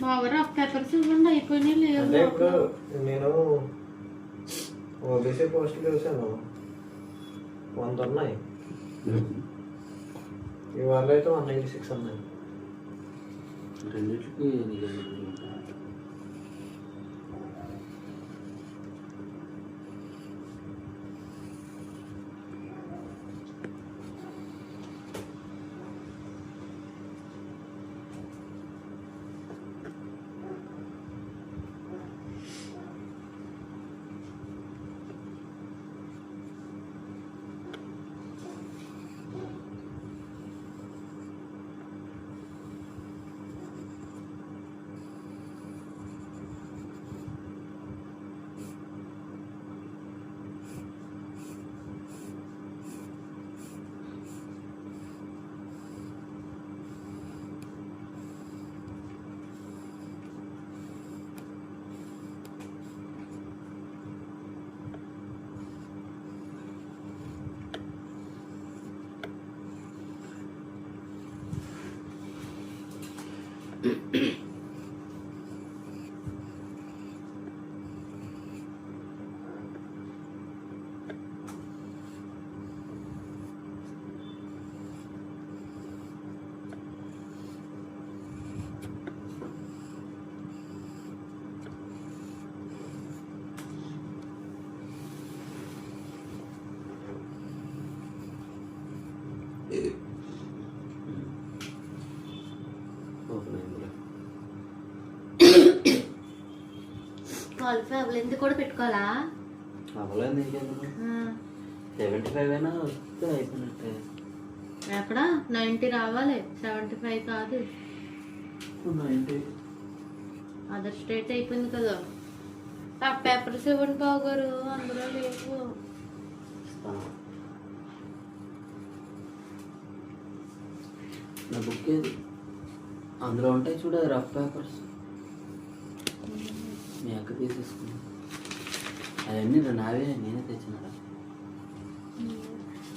బాగా rough papers ఇవ్వండి అయిపోయినాయి లేవు. అంటే ఇప్పుడు నేను ఓబీసీ పోస్టులు చూసాను 100 ఉన్నాయి, ఇవాళ అయితే 196 ఉన్నాయి. రెండింటికి క్వాలిఫై అవ్వలేదు కూడా పెట్టుకోవాలా? అవ్వలేదు నీకెందుకు, 75 అయినా వస్తే అయిపోయినట్టే. ఎక్కడ 90 రావాలి, 75 కాదు. 90 అదర్ స్టేట్ అయిపోయింది కదా. ఆ పేపర్స్ ఇవ్వండి బావగారు, అందులో లేవు. నా బుక్ ఏది? అందులో ఉంటాయి చూడ రఫ్ పేపర్స్, మీ అక్క తీసేసుకున్నా. అవన్నీ నావే, నేనే తెచ్చినారా.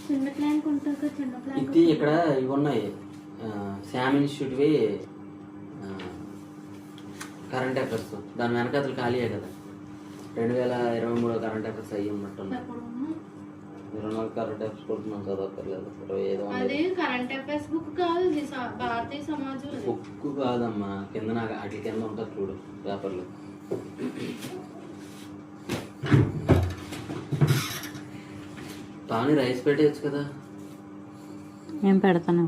చిన్న ప్లాంక్ ఉంటుంది కదా, చిన్న ప్లాంక్. ఇది ఇక్కడ ఇవి ఉన్నాయి, శామ్ ఇన్స్టిట్యూట్వి కరెంట్ అఫైర్స్. దాని వెనకాతలు ఖాళీయే కదా, 2023 కరెంట్ అఫైర్స్ అయ్యి ఉన్నట్టున్నాయి. 24 కరెంట్ అఫైర్స్ కొడుతున్నాం చదవక్కర్లేదు. 25 అది కరెంట్ అఫైర్స్ బుక్ కాదు, ఇది భారతీయ సమాజం బుక్ కాదమ్మా. కింద నాకు అట్ల కింద ఉంటుంది చూడు పేపర్లు. పాని రైస్ పెట్టేయచ్చు కదా. ఏం పెడతాను.